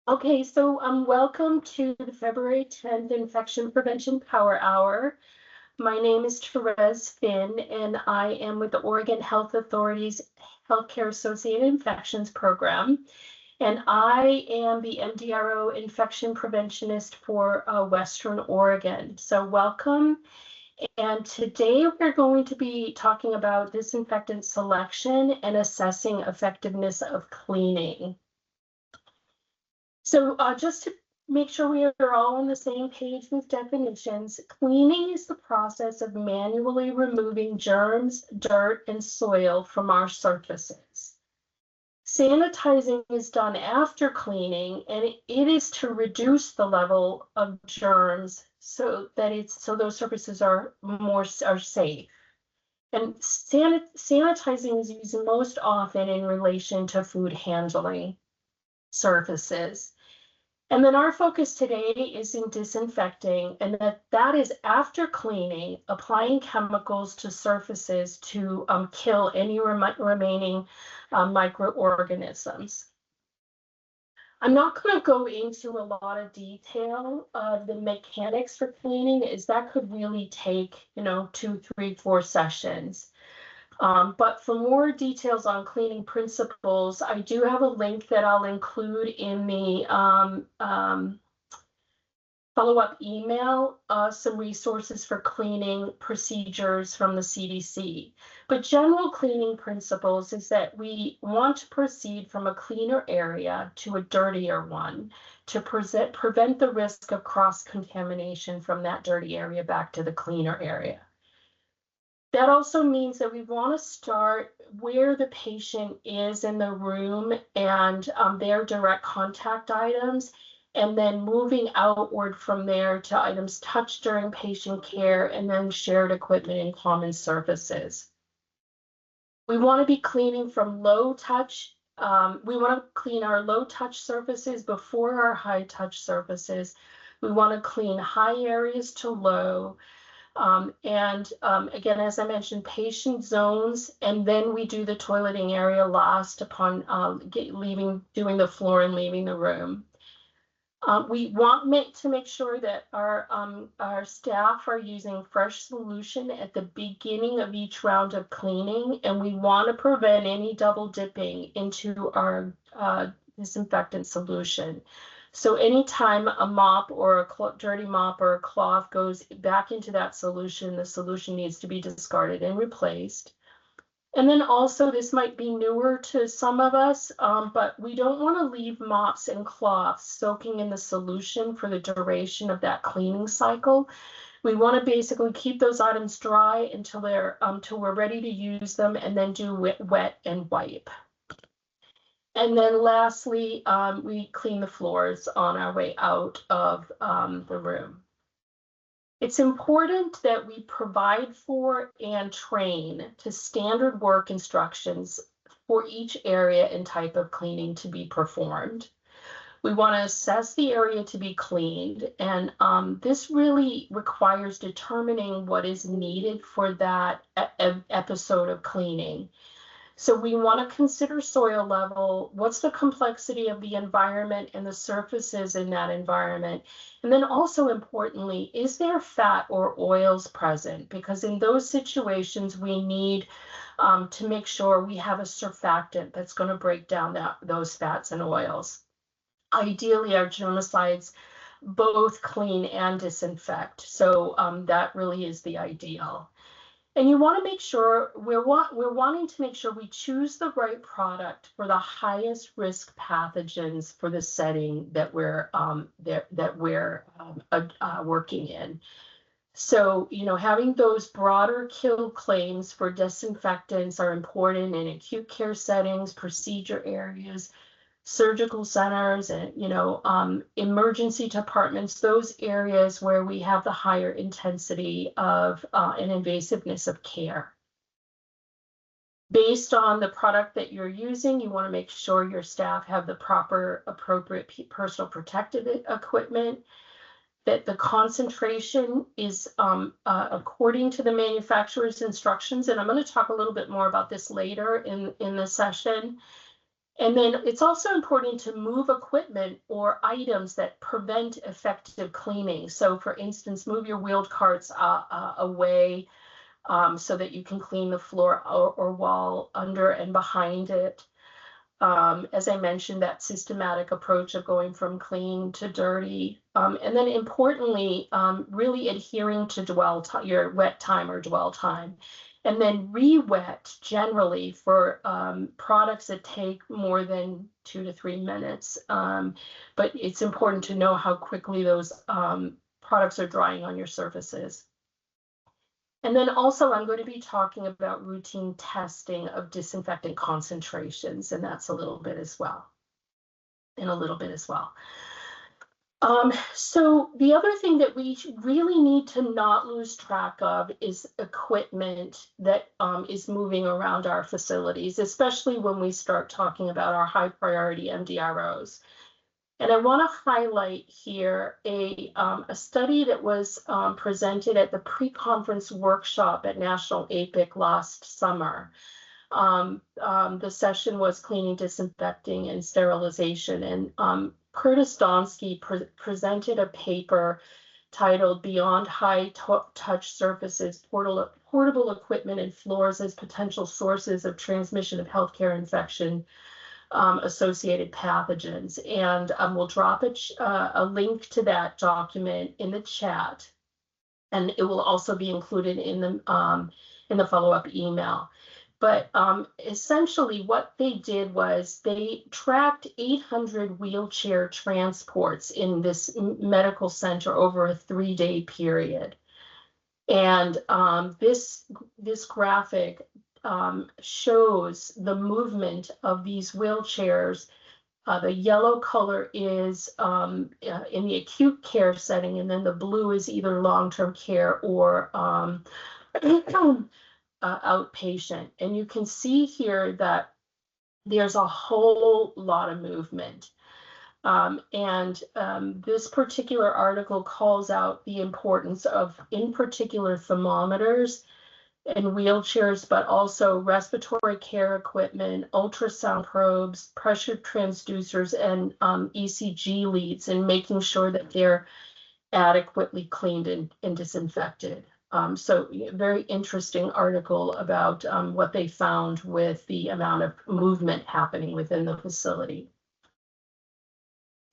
Okay, so welcome to the February 10th Infection Prevention Power Hour. My name is Therese Finn, and I am with the Oregon Health Authority's Healthcare Associated Infections Program. And I am the MDRO infection preventionist for Western Oregon. So welcome. And today we're going to be talking about disinfectant selection and assessing effectiveness of cleaning. So just to make sure we are all on the same page with definitions, cleaning is the process of manually removing germs, dirt, and soil from our surfaces. Sanitizing is done after cleaning, and it is to reduce the level of germs so that those surfaces are safe. And sanitizing is used most often in relation to food handling surfaces. And then our focus today is in disinfecting, and that is after cleaning, applying chemicals to surfaces to kill any remaining microorganisms. I'm not going to go into a lot of detail of the mechanics for cleaning, as that could really take, 2, 3, 4 sessions. But for more details on cleaning principles, I do have a link that I'll include in the follow-up email, some resources for cleaning procedures from the CDC. But general cleaning principles is that we want to proceed from a cleaner area to a dirtier one to prevent the risk of cross-contamination from that dirty area back to the cleaner area. That also means that we want to start where the patient is in the room and their direct contact items, and then moving outward from there to items touched during patient care and then shared equipment and common surfaces. We want to be cleaning from low touch. We want to clean our low touch surfaces before our high touch surfaces. We want to clean high areas to low. Again, as I mentioned, patient zones, and then we do the toileting area last upon doing the floor and leaving the room. We want to make sure that our staff are using fresh solution at the beginning of each round of cleaning, and we want to prevent any double dipping into our disinfectant solution. So anytime a mop or a dirty mop or a cloth goes back into that solution, the solution needs to be discarded and replaced. And then also, this might be newer to some of us, but we don't want to leave mops and cloths soaking in the solution for the duration of that cleaning cycle. We want to basically keep those items dry until we're ready to use them, and then do wet and wipe. And then lastly, we clean the floors on our way out of the room. It's important that we provide for and train to standard work instructions for each area and type of cleaning to be performed. We want to assess the area to be cleaned, and this really requires determining what is needed for that episode of cleaning. So we want to consider soil level, what's the complexity of the environment and the surfaces in that environment. And then also importantly, is there fat or oils present? Because in those situations, we need to make sure we have a surfactant that's going to break down those fats and oils. Ideally, our germicides both clean and disinfect. So that really is the ideal. And you want to make sure we're wanting to make sure we choose the right product for the highest risk pathogens for the setting that we're working in. So, having those broader kill claims for disinfectants are important in acute care settings, procedure areas, surgical centers, and emergency departments, those areas where we have the higher intensity of and invasiveness of care. Based on the product that you're using, you want to make sure your staff have the proper appropriate personal protective equipment, that the concentration is according to the manufacturer's instructions, and I'm going to talk a little bit more about this later in the session. And then it's also important to move equipment or items that prevent effective cleaning. So for instance, move your wheeled carts away so that you can clean the floor or wall under and behind it. As I mentioned, that systematic approach of going from clean to dirty. And then importantly, really adhering to your wet time or dwell time. And then re-wet generally for products that take more than 2 to 3 minutes. But it's important to know how quickly those products are drying on your surfaces. And then also I'm going to be talking about routine testing of disinfectant concentrations, and that's a little bit as well. So the other thing that we really need to not lose track of is equipment that is moving around our facilities, especially when we start talking about our high priority MDROs. And I want to highlight here a study that was presented at the pre-conference workshop at National APIC last summer. The session was cleaning, disinfecting, and sterilization. And Curtis Donsky presented a paper titled Beyond High Touch Surfaces, Portable Equipment and Floors as Potential Sources of Transmission of Healthcare Infection Associated Pathogens. And we'll drop a link to that document in the chat, and it will also be included in the follow-up email. But essentially what they did was they tracked 800 wheelchair transports in this medical center over a 3-day period. And this graphic shows the movement of these wheelchairs. The yellow color is in the acute care setting, and then the blue is either long-term care or outpatient. And you can see here that there's a whole lot of movement. This particular article calls out the importance of, in particular, thermometers and wheelchairs, but also respiratory care equipment, ultrasound probes, pressure transducers, and ECG leads, and making sure that they're adequately cleaned and disinfected. So very interesting article about what they found with the amount of movement happening within the facility.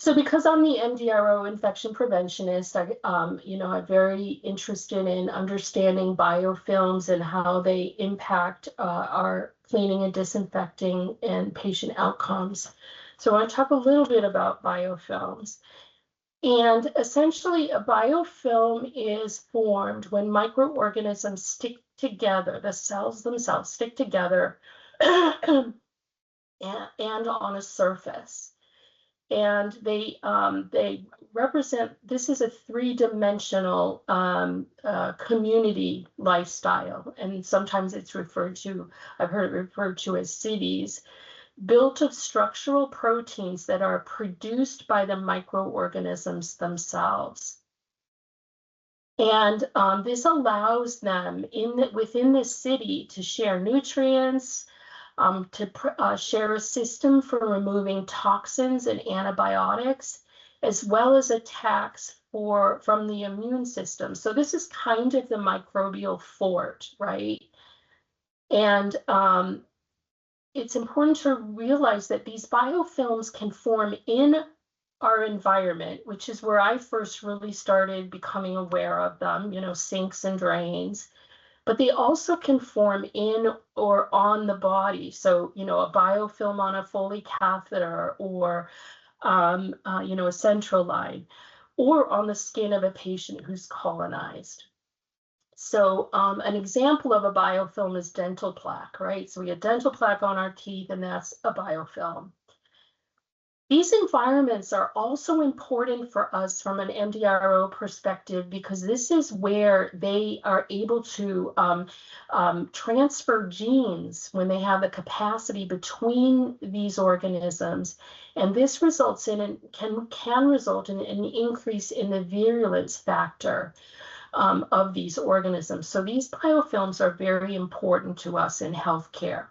So because I'm the MDRO infection preventionist, I'm very interested in understanding biofilms and how they impact our cleaning and disinfecting and patient outcomes. So I want to talk a little bit about biofilms. And essentially, a biofilm is formed when microorganisms stick together, the cells themselves stick together and on a surface. And they represent, this is a 3-dimensional community lifestyle. And sometimes it's referred to, I've heard it referred to as cities, built of structural proteins that are produced by the microorganisms themselves. And this allows them within the city to share nutrients, to share a system for removing toxins and antibiotics, as well as attacks from the immune system. So this is kind of the microbial fort, right? And it's important to realize that these biofilms can form in our environment, which is where I first really started becoming aware of them, sinks and drains. But they also can form in or on the body. So, a biofilm on a Foley catheter or, a central line, or on the skin of a patient who's colonized. So an example of a biofilm is dental plaque, right? So we have dental plaque on our teeth, and that's a biofilm. These environments are also important for us from an MDRO perspective, because this is where they are able to transfer genes when they have the capacity between these organisms. And this results in, can result in an increase in the virulence factor of these organisms. So these biofilms are very important to us in healthcare.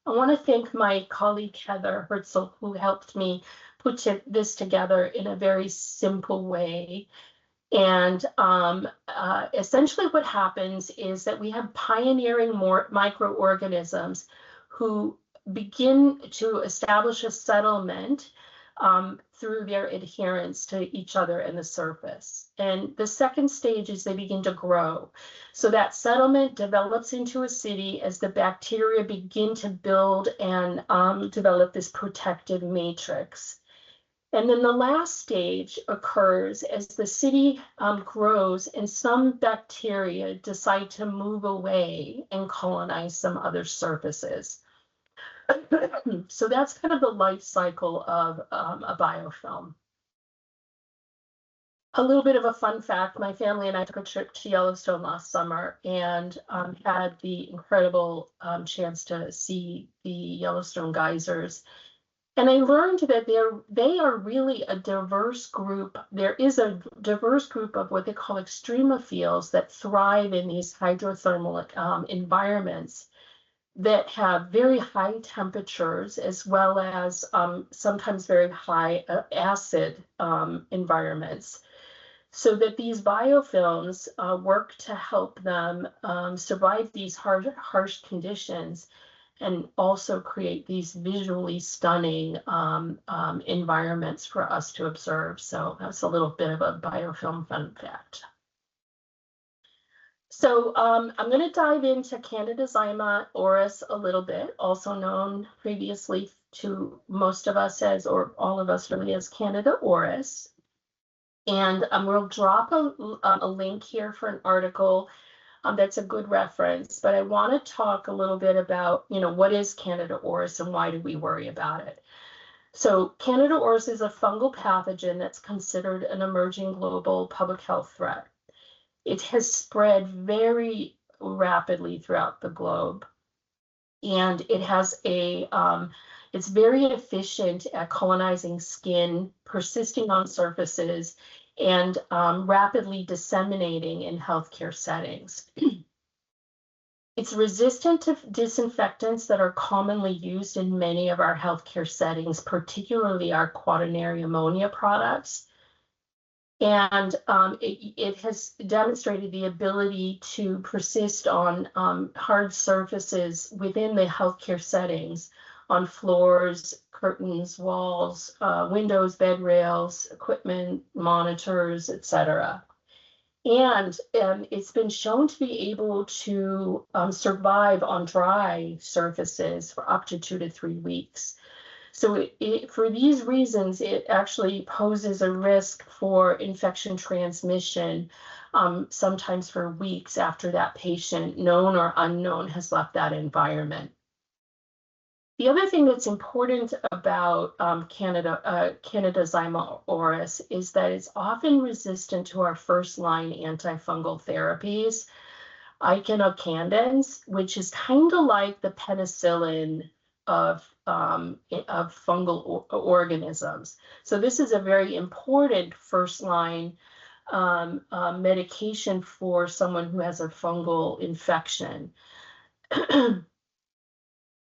I want to thank my colleague Heather Herzl, who helped me put this together in a very simple way. And essentially what happens is that we have pioneering microorganisms who begin to establish a settlement through their adherence to each other and the surface. And the second stage is they begin to grow. So that settlement develops into a city as the bacteria begin to build and develop this protective matrix. And then the last stage occurs as the city grows and some bacteria decide to move away and colonize some other surfaces. So that's kind of the life cycle of a biofilm. A little bit of a fun fact, my family and I took a trip to Yellowstone last summer and had the incredible chance to see the Yellowstone geysers. And I learned that they are really a diverse group. There is a diverse group of what they call extremophiles that thrive in these hydrothermal environments that have very high temperatures as well as sometimes very high acid environments. So that these biofilms work to help them survive these harsh conditions and also create these visually stunning environments for us to observe. So that's a little bit of a biofilm fun fact. So I'm going to dive into Candidozyma auris a little bit, also known previously to most of us as, or all of us really, as Candida auris. And we'll drop a link here for an article that's a good reference, but I want to talk a little bit about, what is Candida auris and why do we worry about it? So Candida auris is a fungal pathogen that's considered an emerging global public health threat. It has spread very rapidly throughout the globe, and it has it's very efficient at colonizing skin, persisting on surfaces, and rapidly disseminating in healthcare settings. It's resistant to disinfectants that are commonly used in many of our healthcare settings, particularly our quaternary ammonia products. And it has demonstrated the ability to persist on hard surfaces within the healthcare settings, on floors, curtains, walls, windows, bed rails, equipment, monitors, etc. And it's been shown to be able to survive on dry surfaces for up to 2 to 3 weeks. So for these reasons, it actually poses a risk for infection transmission, sometimes for weeks after that patient, known or unknown, has left that environment. The other thing that's important about Candidozyma auris is that it's often resistant to our first-line antifungal therapies, echinocandins, which is kind of like the penicillin of fungal organisms. So this is a very important first-line medication for someone who has a fungal infection.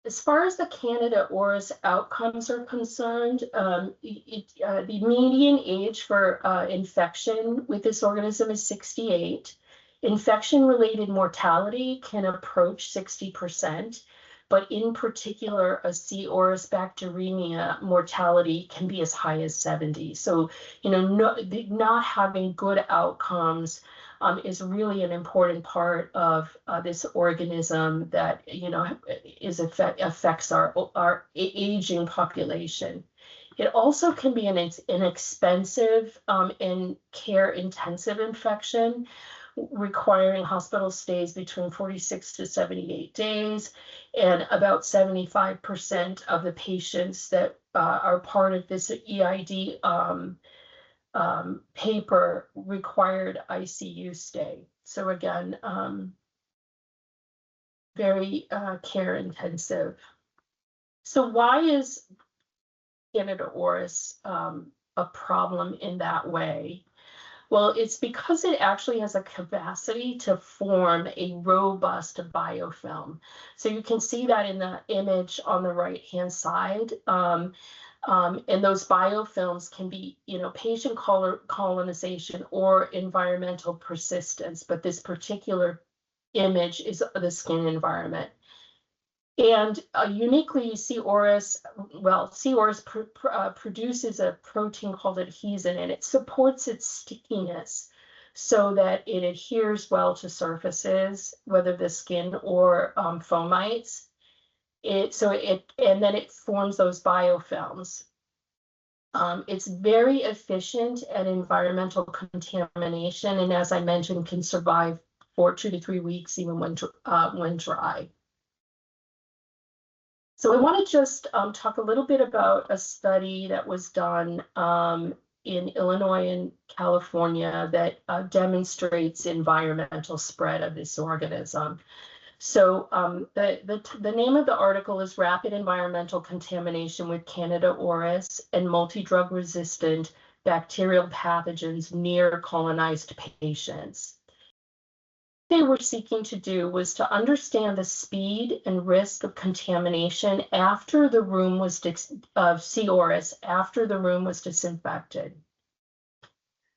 As far as the Candida auris outcomes are concerned, the median age for infection with this organism is 68. Infection-related mortality can approach 60%, but in particular, a C. auris bacteremia mortality can be as high as 70. So, not having good outcomes is really an important part of this organism that affects our aging population. It also can be an expensive and care-intensive infection, requiring hospital stays between 46 to 78 days, and about 75% of the patients that are part of this EID paper required ICU stay. So again, very care intensive. So why is Candida auris a problem in that way? Well, it's because it actually has a capacity to form a robust biofilm. So you can see that in the image on the right-hand side. And those biofilms can be, patient colonization or environmental persistence, but this particular image is the skin environment. And uniquely, C. auris produces a protein called adhesin, and it supports its stickiness so that it adheres well to surfaces, whether the skin or fomites. And then it forms those biofilms. It's very efficient at environmental contamination, and as I mentioned, can survive for 2 to 3 weeks even when dry. So I want to just talk a little bit about a study that was done in Illinois and California that demonstrates environmental spread of this organism. So the name of the article is Rapid Environmental Contamination with Candida auris and Multidrug-Resistant Bacterial Pathogens Near Colonized Patients. What they were seeking to do was to understand the speed and risk of contamination after the room was of C. auris after the room was disinfected.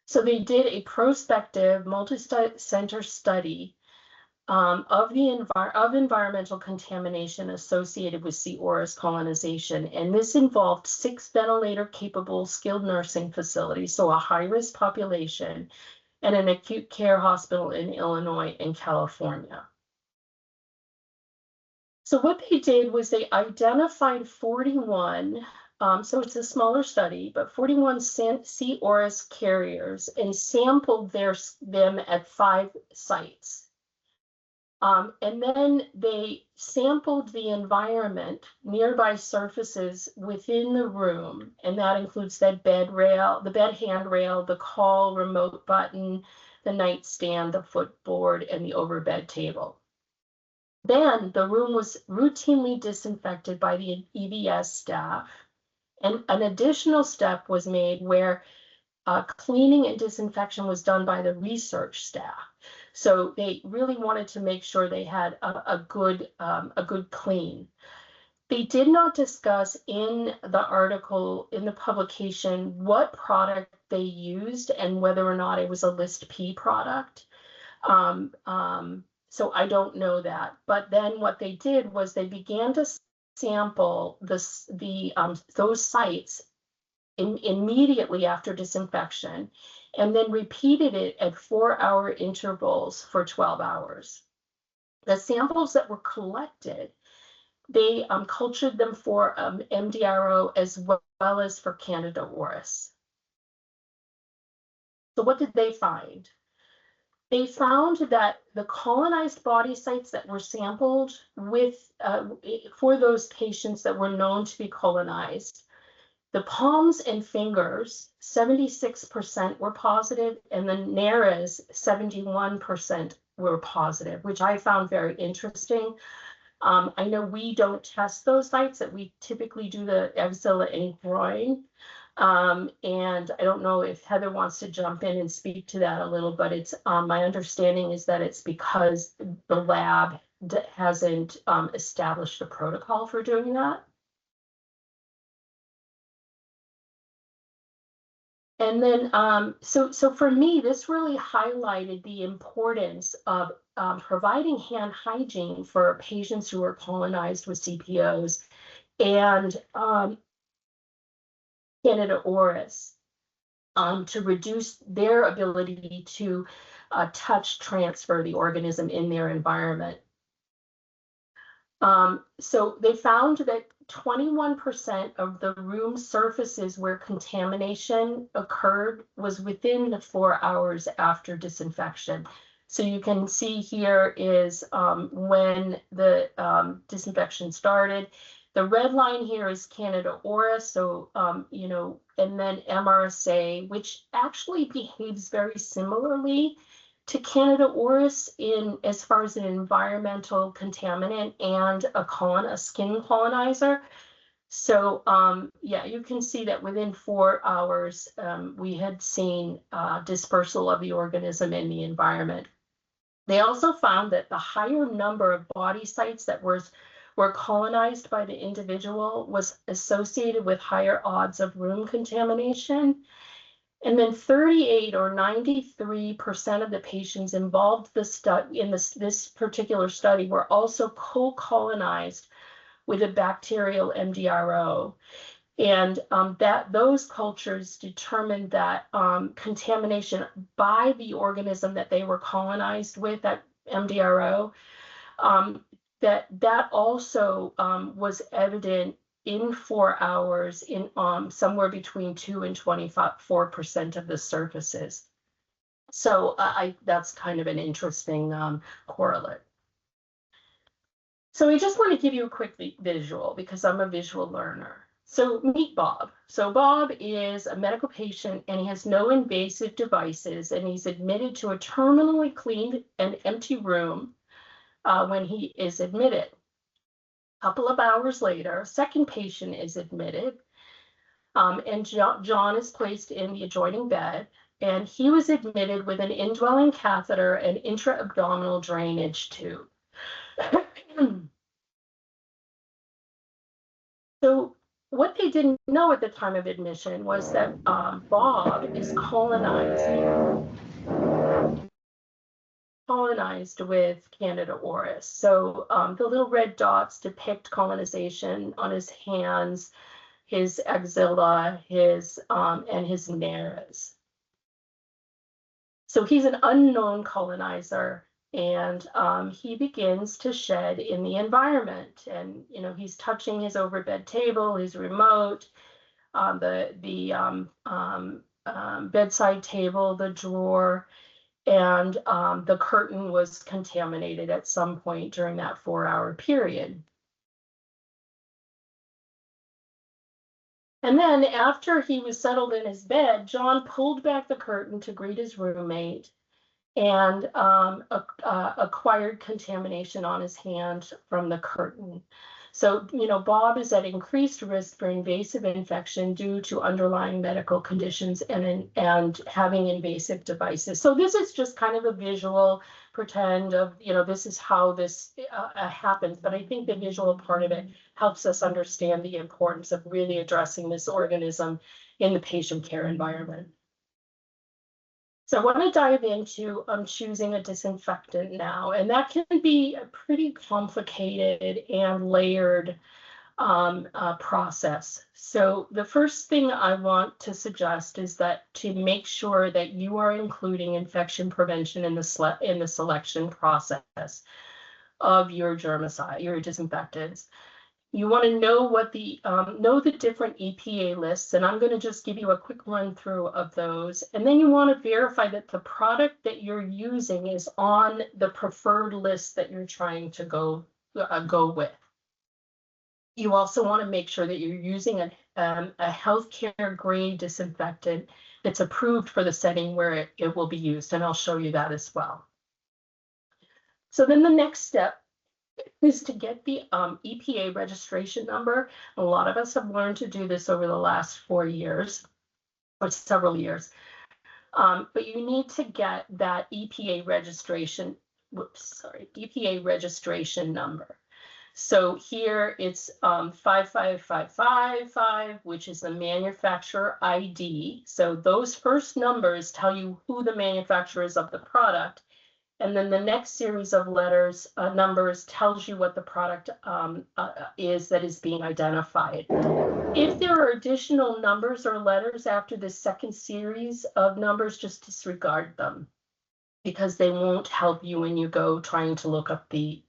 So they did a prospective multi-center study of environmental contamination associated with C. auris colonization, and this involved 6 ventilator-capable skilled nursing facilities, so a high-risk population, and an acute care hospital in Illinois and California. So what they did was they identified 41, so it's a smaller study, but 41 C. auris carriers and sampled them at 5 sites. And then they sampled the environment, nearby surfaces within the room, and that includes that bed rail, the bed handrail, the call remote button, the nightstand, the footboard, and the overbed table. Then the room was routinely disinfected by the EVS staff, and an additional step was made where cleaning and disinfection was done by the research staff. So they really wanted to make sure they had a good clean. They did not discuss in the article, in the publication, what product they used and whether or not it was a List P product. So I don't know that. But then what they did was they began to sample those sites immediately after disinfection, and then repeated it at 4-hour intervals for 12 hours. The samples that were collected, they cultured them for MDRO as well as for Candida auris. So what did they find? They found that the colonized body sites that were sampled for those patients that were known to be colonized, the palms and fingers, 76% were positive, and the nares, 71% were positive, which I found very interesting. I know we don't test those sites, that we typically do the axilla and groin. And I don't know if Heather wants to jump in and speak to that a little, but it's my understanding is that it's because the lab hasn't established a protocol for doing that. And then, so for me, this really highlighted the importance of providing hand hygiene for patients who are colonized with CPOs and Candida auris to reduce their ability to transfer the organism in their environment. So they found that 21% of the room surfaces where contamination occurred was within the 4 hours after disinfection. So you can see here is when the disinfection started. The red line here is Candida auris, so and then MRSA, which actually behaves very similarly to Candida auris as far as an environmental contaminant and a skin colonizer. So yeah, you can see that within 4 hours, we had seen dispersal of the organism in the environment. They also found that the higher number of body sites that were colonized by the individual was associated with higher odds of room contamination. And then 38 or 93% of the patients involved in this particular study were also co-colonized with a bacterial MDRO. And those cultures determined that contamination by the organism that they were colonized with, that MDRO, that also was evident in 4 hours in somewhere between 2 and 24% of the surfaces. So that's kind of an interesting correlate. So I just want to give you a quick visual because I'm a visual learner. So meet Bob. So Bob is a medical patient and he has no invasive devices and he's admitted to a terminally cleaned and empty room when he is admitted. A couple of hours later, a second patient is admitted and John is placed in the adjoining bed and he was admitted with an indwelling catheter and intra-abdominal drainage tube. So what they didn't know at the time of admission was that Bob is colonized with Candida auris. So the little red dots depict colonization on his hands, his axilla, and his nares. So he's an unknown colonizer, and he begins to shed in the environment. And he's touching his overbed table, his remote, the bedside table, the drawer, and the curtain was contaminated at some point during that 4-hour period. And then after he was settled in his bed, John pulled back the curtain to greet his roommate and acquired contamination on his hand from the curtain. So, Bob is at increased risk for invasive infection due to underlying medical conditions and having invasive devices. So this is just kind of a visual pretend of, this is how this happens. But I think the visual part of it helps us understand the importance of really addressing this organism in the patient care environment. So I want to dive into choosing a disinfectant now, and that can be a pretty complicated and layered process. So the first thing I want to suggest is that to make sure that you are including infection prevention in the selection process of your germicide, your disinfectants. You want to know the different EPA lists, and I'm going to just give you a quick run through of those. And then you want to verify that the product that you're using is on the preferred list that you're trying to go with. You also want to make sure that you're using a healthcare grade disinfectant that's approved for the setting where it will be used, and I'll show you that as well. So then the next step is to get the EPA registration number. A lot of us have learned to do this over the last 4 years or several years. But you need to get that EPA registration, EPA registration number. So here it's 55555, which is the manufacturer ID. So those first numbers tell you who the manufacturer is of the product. And then the next series of numbers tells you what the product is that is being identified. If there are additional numbers or letters after the second series of numbers, just disregard them because they won't help you when you go trying to look up the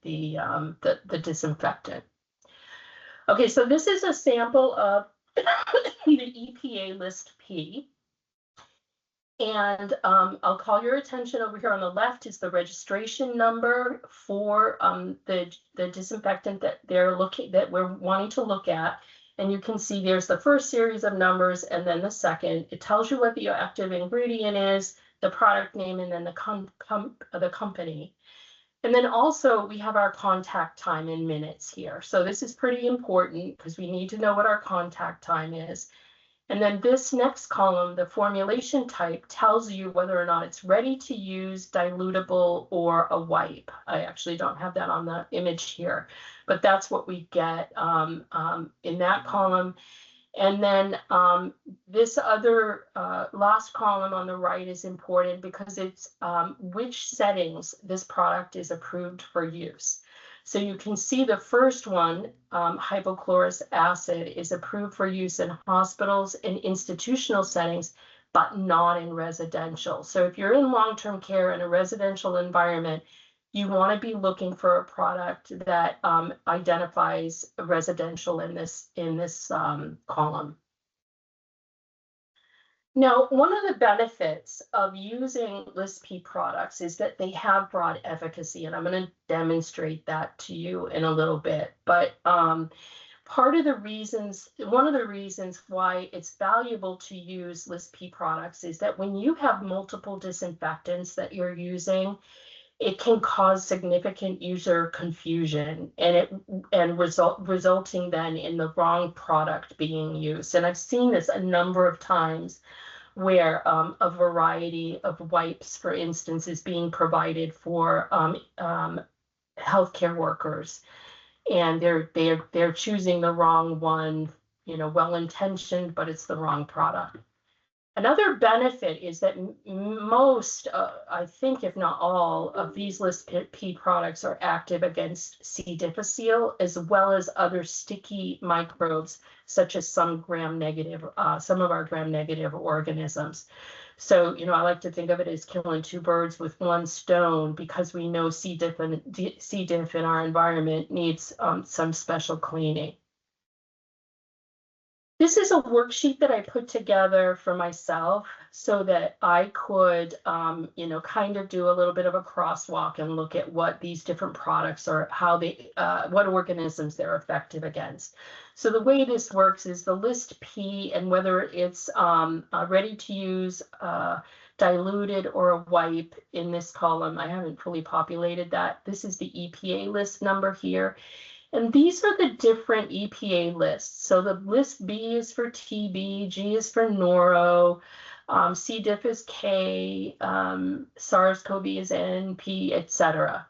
disinfectant. Okay, so this is a sample of the EPA list P. And I'll call your attention over here on the left is the registration number for the disinfectant that we're wanting to look at. And you can see there's the first series of numbers and then the second. It tells you what the active ingredient is, the product name, and then the company. And then also we have our contact time in minutes here. So this is pretty important because we need to know what our contact time is. And then this next column, the formulation type, tells you whether or not it's ready to use, dilutable, or a wipe. I actually don't have that on the image here, but that's what we get in that column. And then this other last column on the right is important because it's which settings this product is approved for use. So you can see the first one, hypochlorous acid, is approved for use in hospitals and institutional settings, but not in residential. So if you're in long-term care in a residential environment, you want to be looking for a product that identifies residential in this column. Now, one of the benefits of using List P products is that they have broad efficacy, and I'm going to demonstrate that to you in a little bit. But one of the reasons why it's valuable to use List P products is that when you have multiple disinfectants that you're using, it can cause significant user confusion and resulting then in the wrong product being used. And I've seen this a number of times where a variety of wipes, for instance, is being provided for healthcare workers, and they're choosing the wrong one, well-intentioned, but it's the wrong product. Another benefit is that most, I think, if not all, of these List P products are active against C. difficile, as well as other sticky microbes, such as some of our gram-negative organisms. So, I like to think of it as killing two birds with one stone, because we know C. diff in our environment needs some special cleaning. This is a worksheet that I put together for myself so that I could, kind of do a little bit of a crosswalk and look at what these different products are, what organisms they're effective against. So the way this works is the List P, and whether it's ready to use, diluted, or a wipe in this column. I haven't fully populated that. This is the EPA list number here. And these are the different EPA lists. So the list B is for TB, G is for noro, C. diff is K, SARS-CoV is N, P, etc.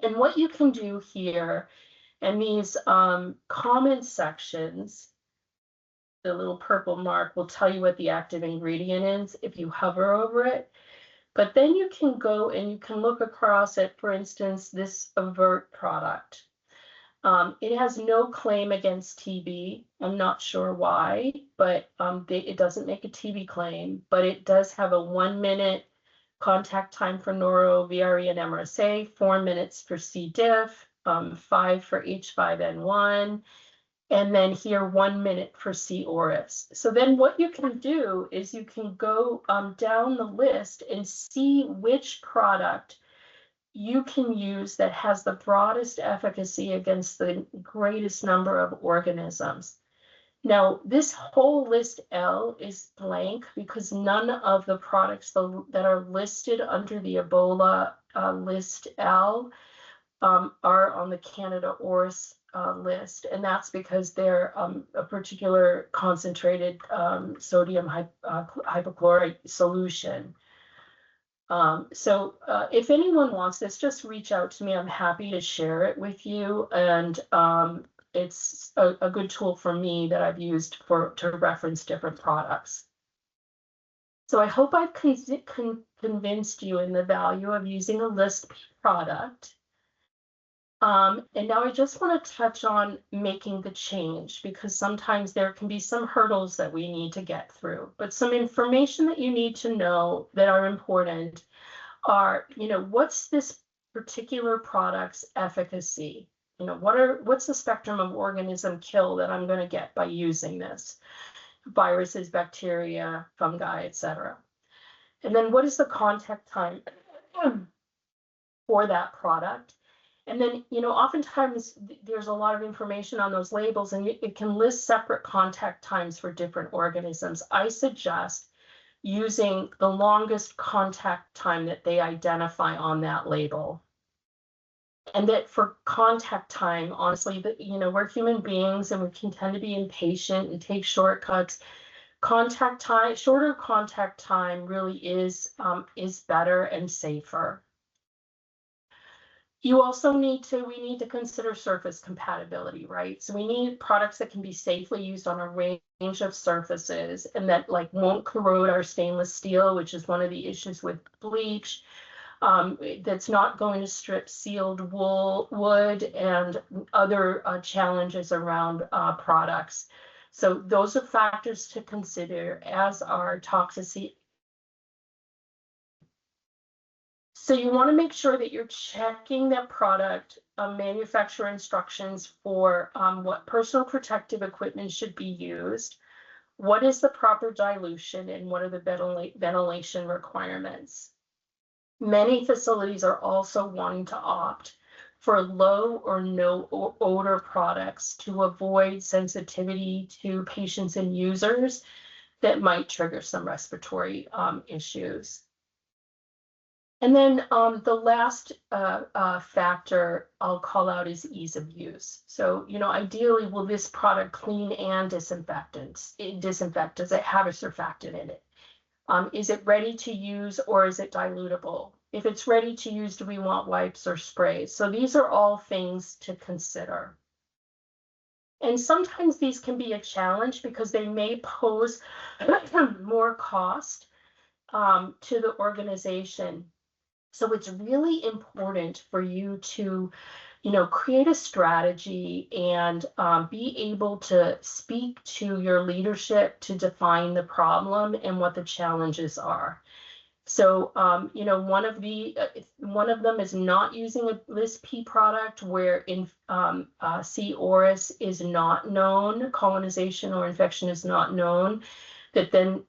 And what you can do here, and these comment sections, the little purple mark will tell you what the active ingredient is if you hover over it. But then you can go and you can look across at, for instance, this Avert product. It has no claim against TB. I'm not sure why, but it doesn't make a TB claim, but it does have a 1-minute contact time for noro, VRE, and MRSA, 4 minutes for C. diff, 5 for H5N1, and then here 1 minute for C. auris. So then what you can do is you can go down the list and see which product you can use that has the broadest efficacy against the greatest number of organisms. Now, this whole list L is blank because none of the products that are listed under the Ebola list L are on the Candida auris list, and that's because they're a particular concentrated sodium hypochlorite solution. So if anyone wants this, just reach out to me. I'm happy to share it with you. And it's a good tool for me that I've used to reference different products. So I hope I've convinced you in the value of using a List P product. And now I just want to touch on making the change, because sometimes there can be some hurdles that we need to get through. But some information that you need to know that are important are, what's this particular product's efficacy? What's the spectrum of organism kill that I'm going to get by using this? Viruses, bacteria, fungi, etc. And then what is the contact time for that product? And then, oftentimes there's a lot of information on those labels, and it can list separate contact times for different organisms. I suggest using the longest contact time that they identify on that label. And that for contact time, honestly, that, you know, we're human beings and we can tend to be impatient and take shortcuts. Contact time, shorter contact time really is better and safer. We need to consider surface compatibility, right? So we need products that can be safely used on a range of surfaces and that like won't corrode our stainless steel, which is one of the issues with bleach. That's not going to strip sealed wood and other challenges around products. So those are factors to consider, as are toxicity. So you want to make sure that you're checking that product manufacturer instructions for what personal protective equipment should be used, what is the proper dilution, and what are the ventilation requirements. Many facilities are also wanting to opt for low or no odor products to avoid sensitivity to patients and users that might trigger some respiratory issues. And then the last factor I'll call out is ease of use. So, you know, ideally, will this product clean and disinfect? Does it have a surfactant in it? Is it ready to use or is it dilutable? If it's ready to use, do we want wipes or sprays? So these are all things to consider. And sometimes these can be a challenge because they may pose more cost to the organization. So it's really important for you to, you know, create a strategy and be able to speak to your leadership to define the problem and what the challenges are. So, you know, one of them is not using a list P product where C. auris is not known, colonization or infection is not known. That then,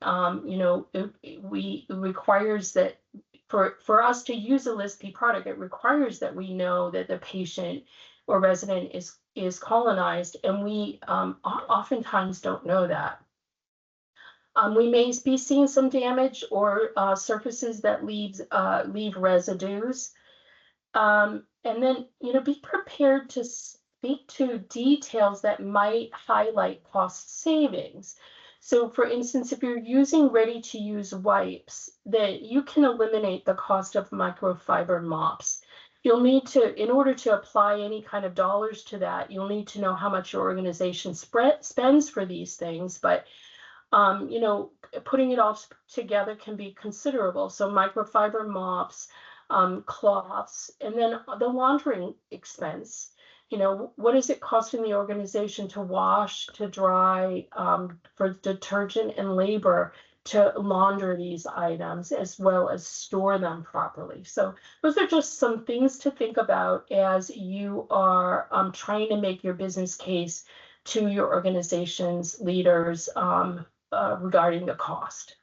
you know, it requires that for us to use a list P product, it requires that we know that the patient or resident is colonized, and we oftentimes don't know that. We may be seeing some damage or surfaces that leave residues. And then, you know, be prepared to speak to details that might highlight cost savings. So for instance, if you're using ready-to-use wipes, that you can eliminate the cost of microfiber mops. You'll need to, in order to apply any kind of dollars to that, you'll need to know how much your organization spends for these things. But you know, putting it all together can be considerable. So microfiber mops, cloths, and then the laundering expense. You know, what is it costing the organization to wash, to dry, for detergent and labor to launder these items, as well as store them properly. So those are just some things to think about as you are trying to make your business case to your organization's leaders regarding the cost.